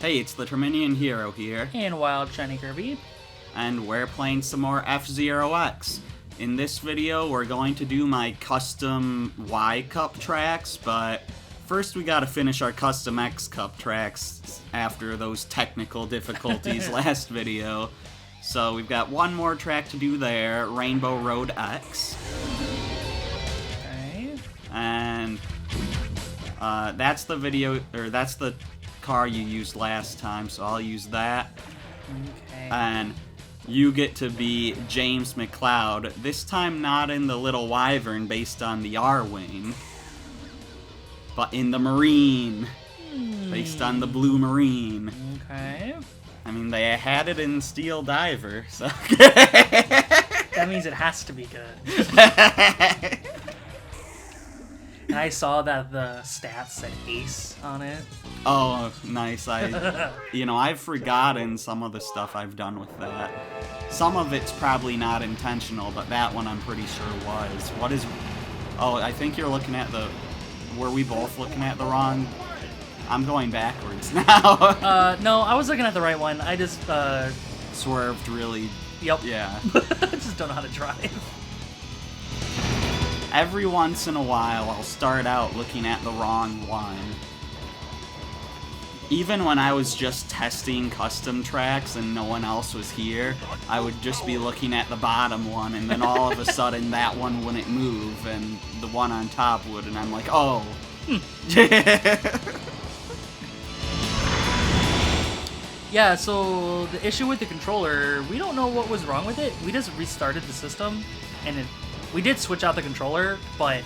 Hey, it's the Terminian Hero here, And Wild Shiny Kirby. and we're playing some more F-Zero X. In this video, we're going to do my custom Y Cup tracks, but first we gotta finish our custom X Cup tracks after those technical difficulties last video. So we've got one more track to do there, Rainbow Road X. Okay. And that's the video, or that's the car you used last time, so I'll use that. Okay. And you get to be James McCloud, this time not in the Little Wyvern based on the R-Wing, but in the Marine, based on the Blue Marine. Okay. I mean, they had it in Steel Diver, so... That means it has to be good. And I saw that the stats said Ace on it. Oh, nice. I've forgotten some of the stuff I've done with that. Some of it's probably not intentional, but that one I'm pretty sure was. What is... Oh, I think you're looking at the... Were we both looking at the wrong... I'm going backwards now. No, I was looking at the right one. I just, Swerved really... Yep. Yeah. I just don't know how to drive. Every once in a while, I'll start out looking at the wrong one. Even when I was just testing custom tracks and no one else was here, I would just be looking at the bottom one, and then all of a sudden that one wouldn't move, and the one on top would, and I'm like, oh. Yeah, so the issue with the controller, we don't know what was wrong with it. We just restarted the system, and we did switch out the controller, but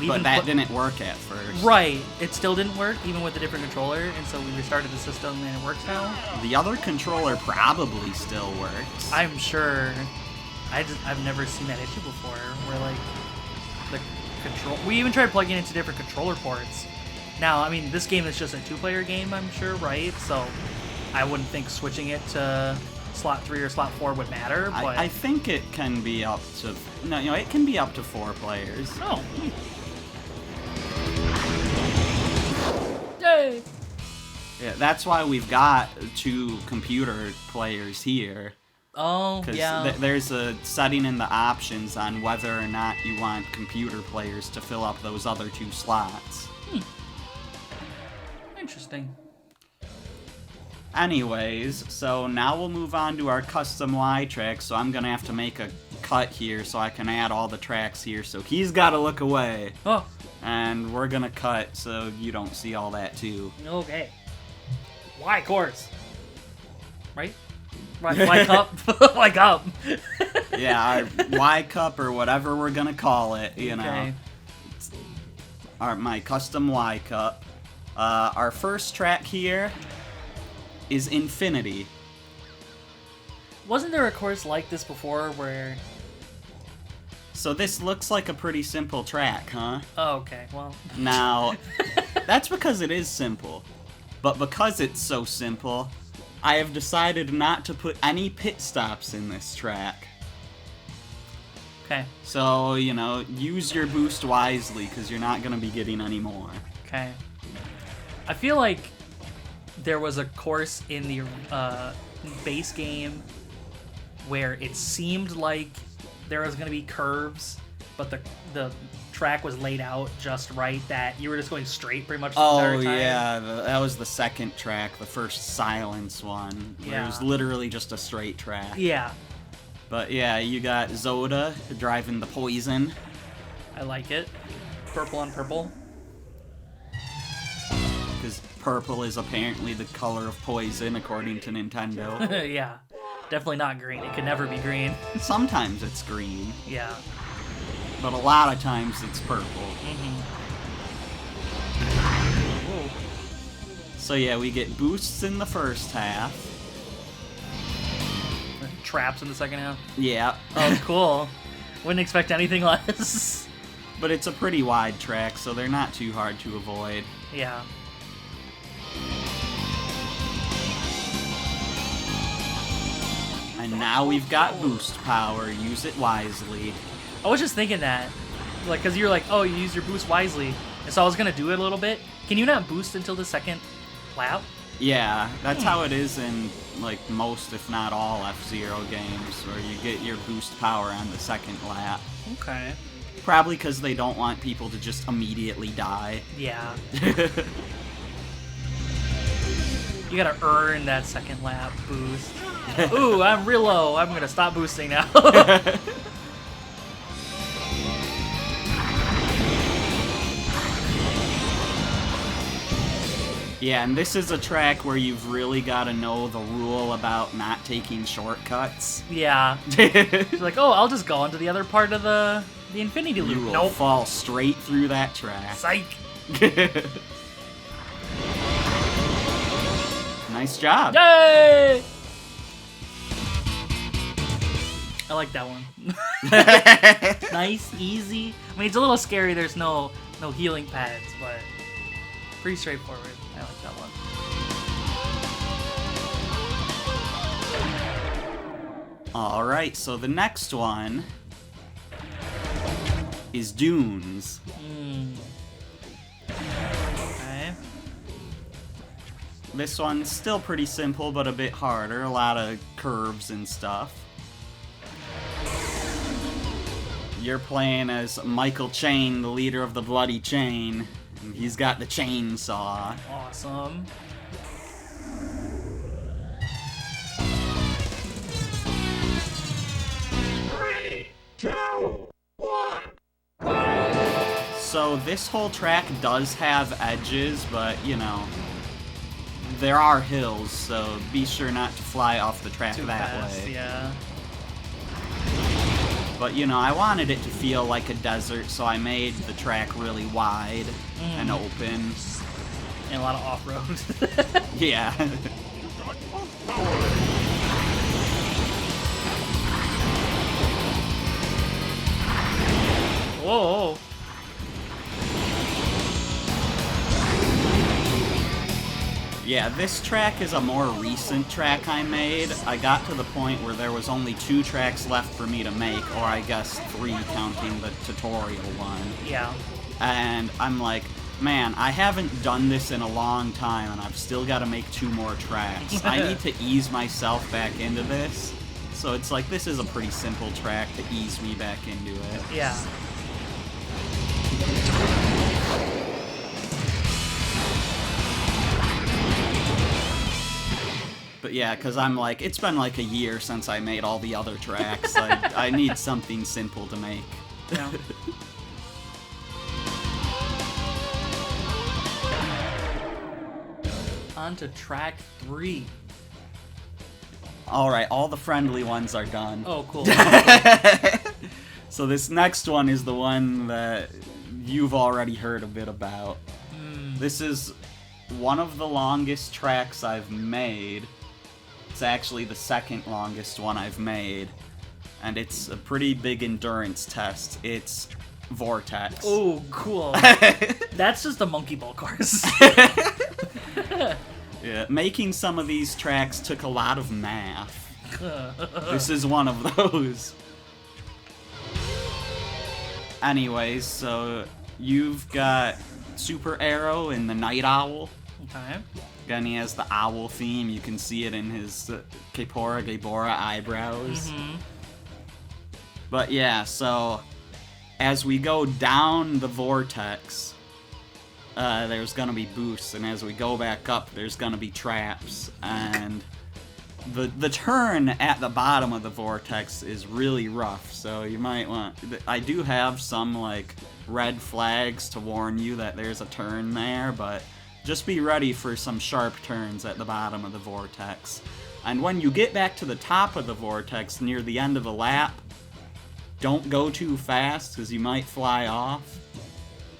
But that didn't work at first. Right, it still didn't work, even with a different controller, and so we restarted the system, and it works now. The other controller probably still works. I'm sure. I've never seen that issue before, where like the control. We even tried plugging into different controller ports. Now, I mean, this game is just a two-player game, I'm sure, right? So I wouldn't think switching it to slot 3 or slot 4 would matter. But I think it can be up to it can be up to 4 players. Oh. Yay! Yeah, that's why we've got 2 computer players here. Oh, yeah. There's a setting in the options on whether or not you want computer players to fill up those other 2 slots. Interesting. Anyways, so now we'll move on to our custom Y track, so I'm gonna have to make a cut here so I can add all the tracks here, so he's gotta look away. Oh, And we're gonna cut so you don't see all that too. okay. Y course. Right? Y cup? Y cup. Yeah, our Y cup or whatever we're gonna call it, you know. Okay. My custom Y cup. Our first track here is Infinity. Wasn't there a course like this before where... So this looks like a pretty simple track, huh? Oh, okay, well... Now, that's because it is simple. But because it's so simple, I have decided not to put any pit stops in this track. Okay, So, use your boost wisely, because you're not going to be getting any more. okay. I feel like there was a course in the base game where it seemed like there was going to be curves, but the track was laid out just right that you were just going straight pretty much the entire time. Yeah, that was the second track, the first Silence one, where it was Yeah. literally just a straight track. Yeah, But yeah, you got Zoda driving the Poison. I like it. Purple on purple. Because purple is apparently the color of poison, according to Nintendo. Yeah, definitely not green. It could never be green. Sometimes it's green, Yeah. but a lot of times it's purple. Whoa. So yeah, we get boosts in the first half. Traps in the second half. Yeah. Oh, cool. Wouldn't expect anything less. But it's a pretty wide track, so they're not too hard to avoid. Yeah. And now we've got boost power. Use it wisely. I was just thinking that. Like, because you're like, oh, you use your boost wisely. And so I was going to do it a little bit. Can you not boost until the second lap? Yeah, that's how it is in like most, if not all, F-Zero games, where you get your boost power on the second lap. Okay. Probably because they don't want people to just immediately die. Yeah. You gotta earn that second lap boost. Ooh, I'm real low. I'm gonna stop boosting now. Yeah, and this is a track where you've really got to know the rule about not taking shortcuts. Yeah. She's like, oh, I'll just go into the other part of the Infinity You Loop. will Nope. fall straight through that track. Psych. Nice job. Yay! I like that one. Nice, easy. I mean, it's a little scary. There's no healing pads, but pretty straightforward. I like that one. All right, so the next one is Dunes. Okay. This one's still pretty simple, but a bit harder. A lot of curves and stuff. You're playing as Michael Chain, the leader of the Bloody Chain. And he's got the chainsaw. Awesome. So this whole track does have edges, but, you know, there are hills, so be sure not to fly off the track Too that fast, way. yeah. But, you know, I wanted it to feel like a desert, so I made the track really wide and open. And a lot of off-road. Yeah. Whoa. Yeah, this track is a more recent track I made. I got to the point where there was only 2 tracks left for me to make, or I guess 3 counting the tutorial one. Yeah. And I'm like, man, I haven't done this in a long time, and I've still got to make 2 more tracks. I need to ease myself back into this. So it's like, this is a pretty simple track to ease me back into it. Yeah. But yeah, because I'm like, it's been like a year since I made all the other tracks. I need something simple to make. Yeah. On to track 3. Alright, all the friendly ones are done. Oh, cool. So this next one is the one that you've already heard a bit about. This is one of the longest tracks I've made. It's actually the second longest one I've made. And it's a pretty big endurance test. It's Vortex. Oh, cool. That's just a monkey ball course. Yeah, making some of these tracks took a lot of math. This is one of those. Anyways, so you've got Super Arrow and the Night Owl. Okay. Again, he has the owl theme. You can see it in his Gebora eyebrows. But yeah, so as we go down the vortex, there's gonna be boosts, and as we go back up, there's gonna be traps. And the turn at the bottom of the vortex is really rough, so you might want... I do have some, like, red flags to warn you that there's a turn there, but just be ready for some sharp turns at the bottom of the vortex. And when you get back to the top of the vortex near the end of the lap, don't go too fast, because you might fly off.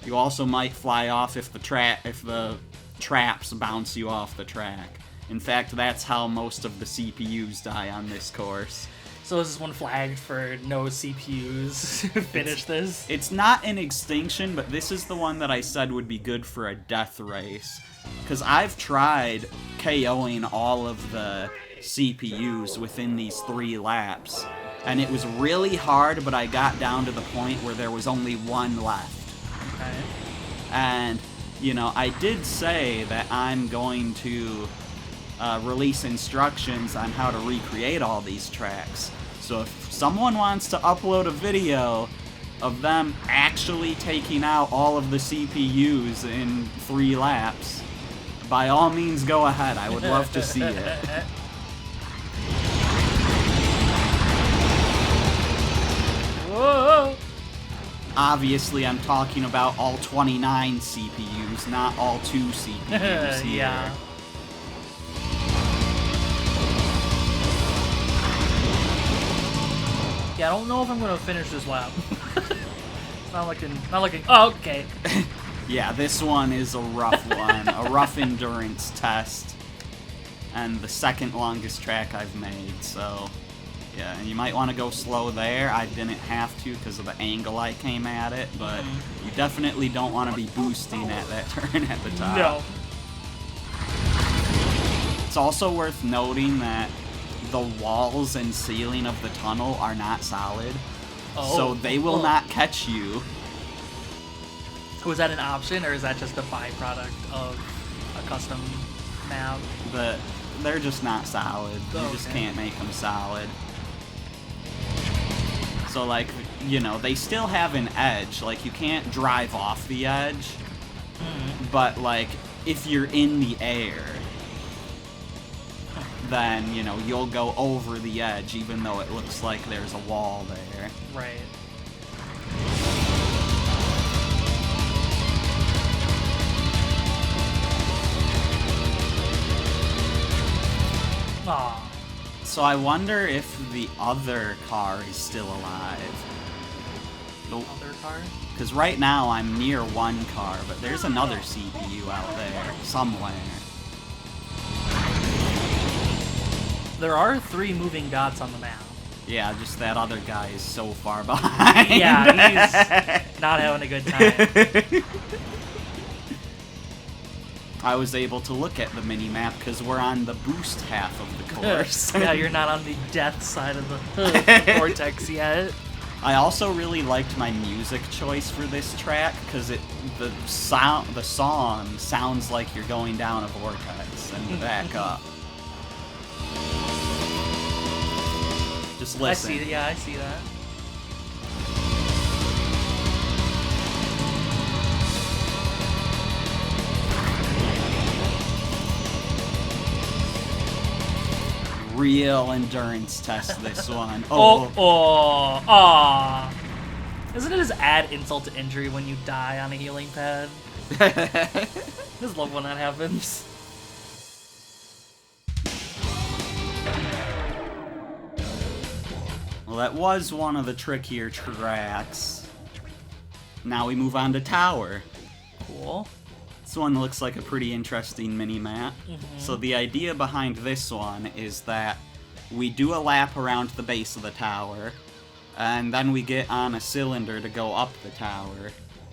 You also might fly off if the traps bounce you off the track. In fact, that's how most of the CPUs die on this course. So is this one flagged for no CPUs to finish this? It's not an extinction, but this is the one that I said would be good for a death race. Because I've tried KOing all of the CPUs within these 3 laps. And it was really hard, but I got down to the point where there was only 1 left. Okay. And, you know, I did say that I'm going to release instructions on how to recreate all these tracks. So if someone wants to upload a video of them actually taking out all of the CPUs in 3 laps, by all means go ahead. I would love to see it. Whoa! Obviously, I'm talking about all 29 CPUs, not all 2 CPUs here. Yeah. Yeah, I don't know if I'm gonna finish this lap. Not looking. Oh, okay. Yeah, this one is a rough one, a rough endurance test, and the second longest track I've made, so yeah, and you might want to go slow there. I didn't have to because of the angle I came at it, but you definitely don't want to be boosting at that turn at the top. No. It's also worth noting that the walls and ceiling of the tunnel are not solid, so they will not catch you. Was that an option, or is that just a byproduct of a custom map? They're just not solid. You just Okay. can't make them solid. So, like, you know, they still have an edge. Like, you can't drive off the edge, but, like, if you're in the air, then, you know, you'll go over the edge, even though it looks like there's a wall there. Right. Aw. So I wonder if the other car is still alive. Other car? Because right now I'm near one car, but there's another CPU out there somewhere. There are 3 moving dots on the map. Yeah, just that other guy is so far behind. Yeah, he's not having a good time. I was able to look at the mini-map because we're on the boost half of the course. Yeah, you're not on the death side of the vortex yet. I also really liked my music choice for this track because the song sounds like you're going down a vortex and back up. Just listen. I see that. Real endurance test, this one. Aw. Isn't it just add insult to injury when you die on a healing pad? I just love when that happens. Well, that was one of the trickier tracks. Now we move on to Tower. Cool. This one looks like a pretty interesting mini-map. So the idea behind this one is that we do a lap around the base of the tower, and then we get on a cylinder to go up the tower,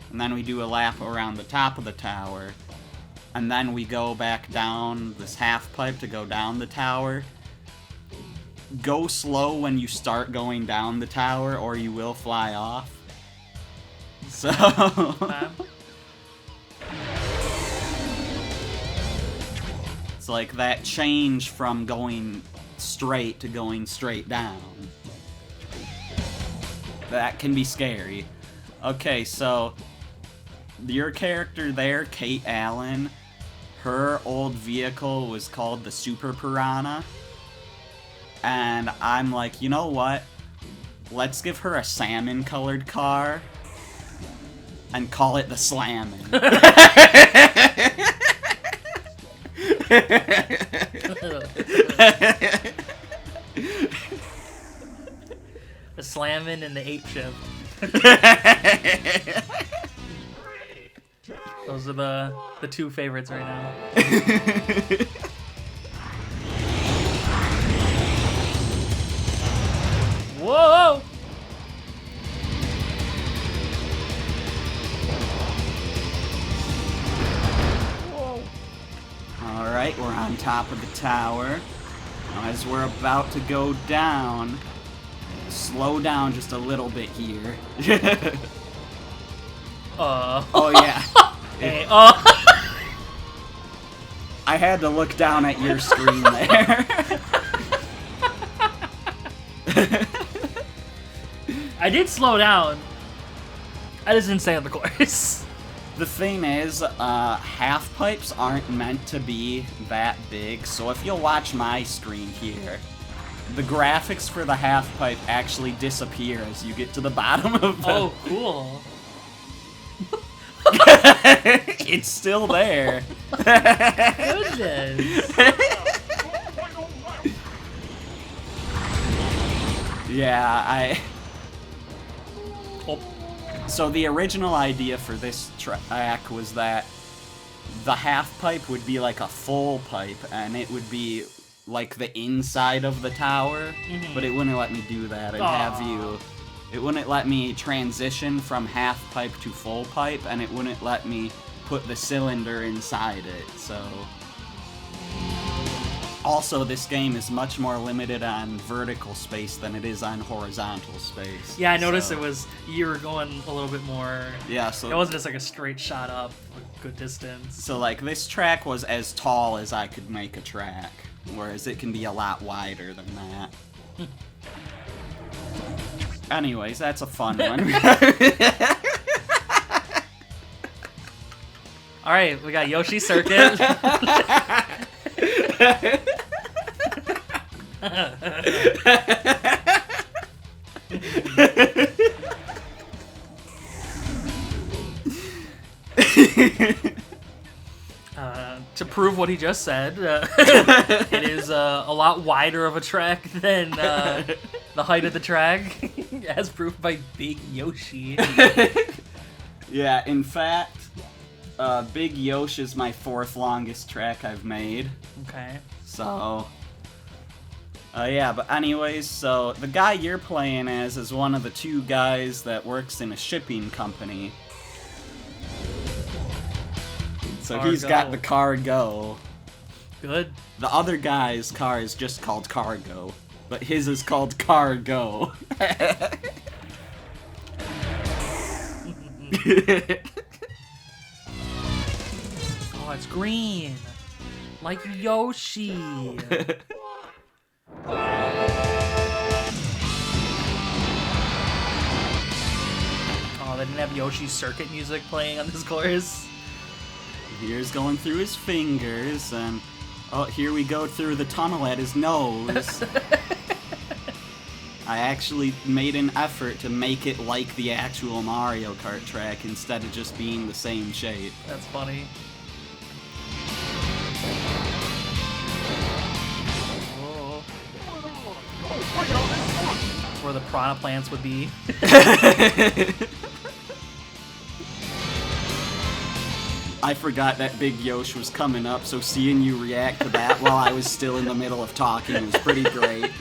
and then we do a lap around the top of the tower, and then we go back down this half pipe to go down the tower. Go slow when you start going down the tower, or you will fly off. So... It's like that change from going straight to going straight down. That can be scary. Okay, so your character there, Kate Allen, her old vehicle was called the Super Piranha. And I'm like, you know what? Let's give her a salmon-colored car and call it the Slammin'. The Slammin' and the Ape Shift. Those are the 2 favorites right now. Whoa! Alright, we're on top of the tower. Now, as we're about to go down, slow down just a little bit here. Oh, yeah. Hey, I had to look down at your screen there. I did slow down. I just didn't stay on the course. The thing is, half pipes aren't meant to be that big, so if you'll watch my screen here, the graphics for the half pipe actually disappear as you get to the bottom of the... Oh, cool. It's still there. Goodness. Yeah, Oh. So the original idea for this track was that the half pipe would be like a full pipe, and it would be like the inside of the tower, but it wouldn't let me do that. It wouldn't let me transition from half pipe to full pipe, and it wouldn't let me put the cylinder inside it, so... Also, this game is much more limited on vertical space than it is on horizontal space. Yeah, I noticed you were going a little bit more... Yeah, so... It wasn't just like a straight shot up, a good distance. So, like, this track was as tall as I could make a track, whereas it can be a lot wider than that. Anyways, that's a fun one. Alright, we got Yoshi Circuit. To prove what he just said, it is a lot wider of a track than the height of the track, as proved by Big Yoshi. Yeah, in fact, Big Yoshi is my 4th longest track I've made. Okay. So, yeah, but anyways, so the guy you're playing as is one of the 2 guys that works in a shipping company. So he's got the cargo. Good. The other guy's car is just called Cargo, but his is called Cargo. Oh, it's green. Like Yoshi. Oh, they didn't have Yoshi's Circuit music playing on this chorus. Here's going through his fingers, and oh, here we go through the tunnel at his nose. I actually made an effort to make it like the actual Mario Kart track instead of just being the same shape. That's funny. Oh. Where the piranha plants would be. I forgot that Big Yosh was coming up, so seeing you react to that while I was still in the middle of talking was pretty great.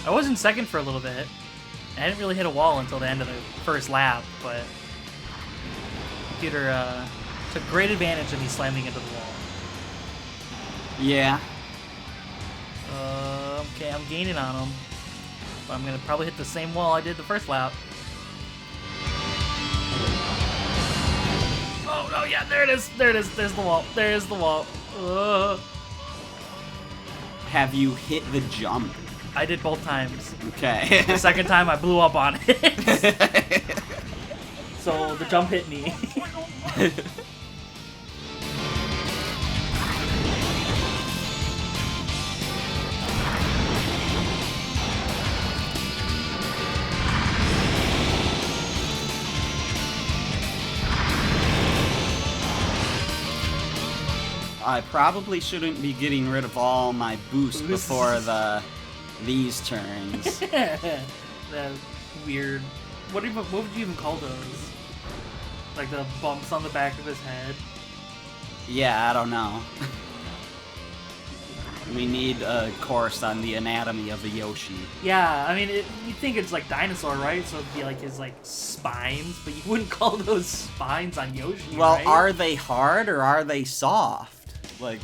I was in second for a little bit. I didn't really hit a wall until the end of the first lap, but computer took great advantage of me slamming into the wall. Yeah. Okay, I'm gaining on him. But I'm gonna probably hit the same wall I did the first lap. Oh no, yeah, there it is, there it is, there's the wall, there is the wall. Have you hit the jump? I did both times. Okay. The second time I blew up on it. So the jump hit me. I probably shouldn't be getting rid of all my boost before these turns. That weird. What would you even call those? Like the bumps on the back of his head? Yeah, I don't know. We need a course on the anatomy of a Yoshi. Yeah, I mean, you'd think it's like dinosaur, right? So it'd be like his like spines, but you wouldn't call those spines on Yoshi, Well, right? are they hard or are they soft? Like,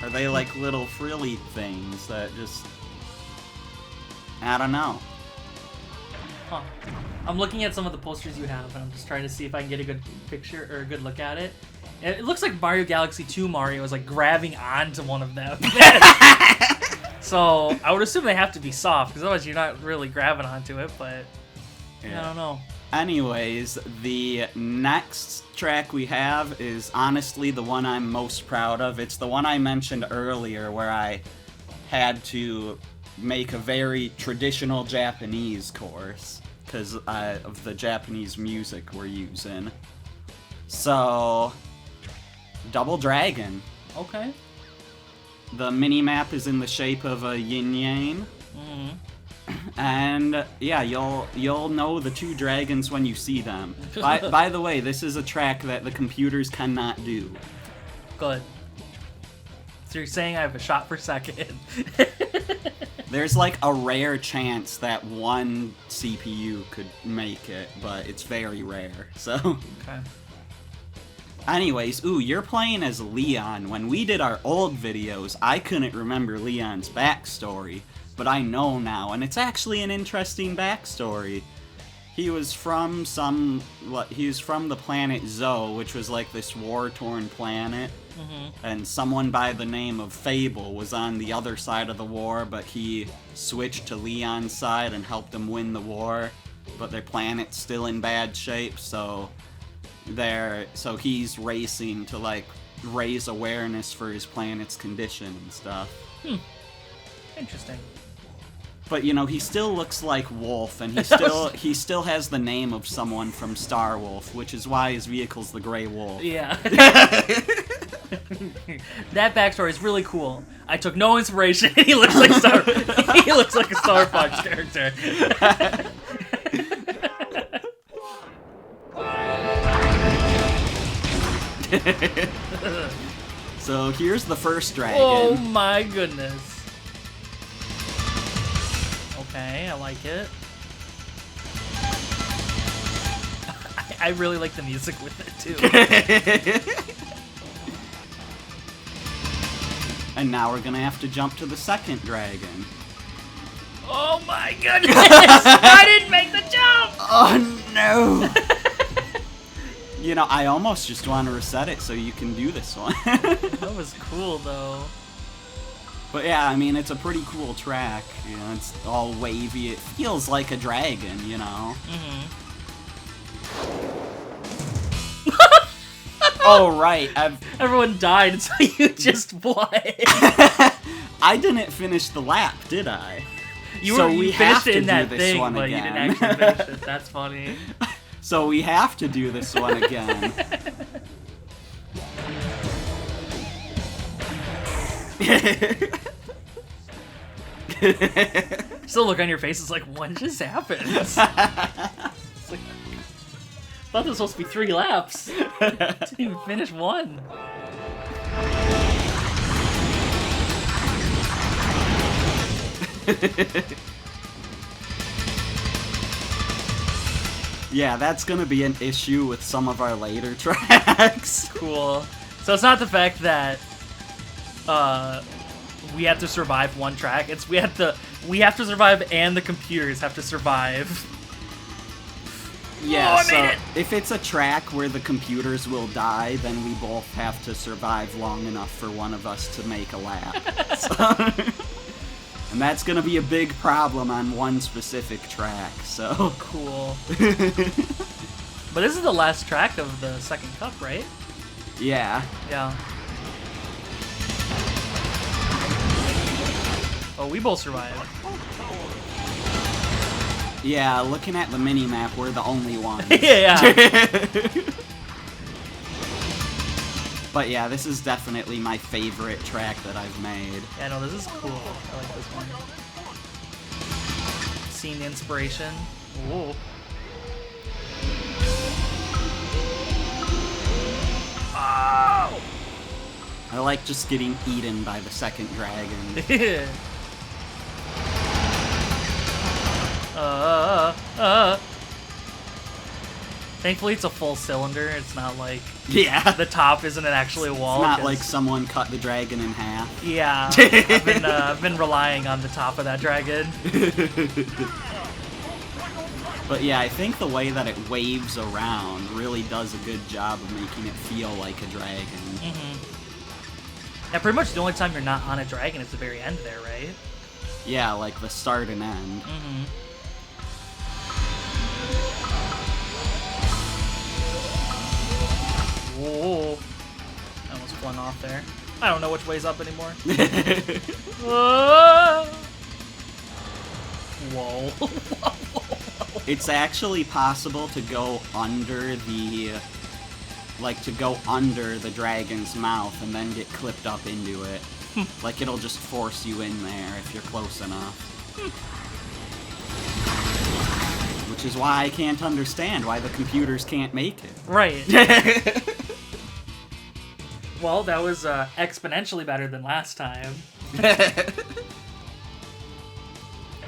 are they like little frilly things that just... I don't know. Huh. I'm looking at some of the posters you have, and I'm just trying to see if I can get a good picture or a good look at it. It looks like Mario Galaxy 2 Mario is like grabbing onto one of them. So I would assume they have to be soft, because otherwise you're not really grabbing onto it, but yeah. I don't know. Anyways, the next track we have is honestly the one I'm most proud of. It's the one I mentioned earlier where I had to make a very traditional Japanese course because of the Japanese music we're using. So, Double Dragon. Okay. The mini-map is in the shape of a yin-yang. Mm-hmm. And yeah, you'll know the two dragons when you see them. By the way, this is a track that the computers cannot do. Good. So you're saying I have a shot per second. There's like a rare chance that one CPU could make it, but it's very rare. So. Okay. Anyways, you're playing as Leon. When we did our old videos, I couldn't remember Leon's backstory. But I know now, and it's actually an interesting backstory. He was from the planet Zoe, which was like this war-torn planet. Mm-hmm. And someone by the name of Fable was on the other side of the war, but he switched to Leon's side and helped them win the war. But their planet's still in bad shape, so he's racing to like raise awareness for his planet's condition and stuff. Interesting. But you know, he still looks like Wolf, and he still has the name of someone from Star Wolf, which is why his vehicle's the Grey Wolf. Yeah. That backstory is really cool. I took no inspiration. He looks like he looks like a Star Fox character. So here's the first dragon. Oh my goodness. Okay, I like it. I really like the music with it too. And now we're gonna have to jump to the second dragon. Oh my goodness! I didn't make the jump! Oh no! You know, I almost just want to reset it so you can do this one. That was cool though. But yeah, I mean, it's a pretty cool track. You know, it's all wavy. It feels like a dragon, you know? Mm-hmm. Oh, right. Everyone died, so you just won. I didn't finish the lap, did I? You we finished have it to in do that this thing, one but again. you didn't actually finish it. That's funny. So we have to do this one again. Still look on your face, it's like, what just happened? It's like, I thought this was supposed to be 3 laps. Didn't even finish 1. Yeah, that's gonna be an issue with some of our later tracks. Cool. So it's not the fact that we have to survive one track. It's we have to survive, and the computers have to survive. Yeah, I made it! If it's a track where the computers will die, then we both have to survive long enough for one of us to make a lap. And that's gonna be a big problem on one specific track, so... Cool. But this is the last track of the second cup, right? Yeah. Yeah. Oh, we both survived. Yeah, looking at the mini-map, we're the only ones. Yeah. But yeah, this is definitely my favorite track that I've made. Yeah, no, this is cool. I like this one. Scene inspiration. Whoa. Oh! I like just getting eaten by the second dragon. Thankfully, it's a full cylinder. It's not like Yeah. the top isn't actually a wall. It's not 'cause- like someone cut the dragon in half. Yeah, I've been relying on the top of that dragon. But yeah, I think the way that it waves around really does a good job of making it feel like a dragon. Yeah, pretty much the only time you're not on a dragon is the very end there, right? Yeah, like the start and end. Whoa. I almost flung off there. I don't know which way's up anymore. Whoa. It's actually possible to go under the... like, to go under the dragon's mouth and then get clipped up into it. Like, it'll just force you in there if you're close enough. Which is why I can't understand why the computers can't make it. Right. Well, that was exponentially better than last time.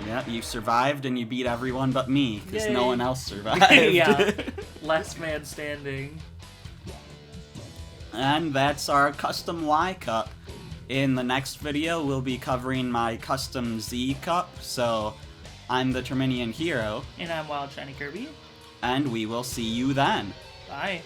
Yeah, you survived and you beat everyone but me, because no Yay. one else survived. Yeah. Last man standing. And that's our custom Y cup. In the next video, we'll be covering my custom Z cup, so I'm the Terminian Hero, And I'm Wild Shiny Kirby. and we will see you then. Bye.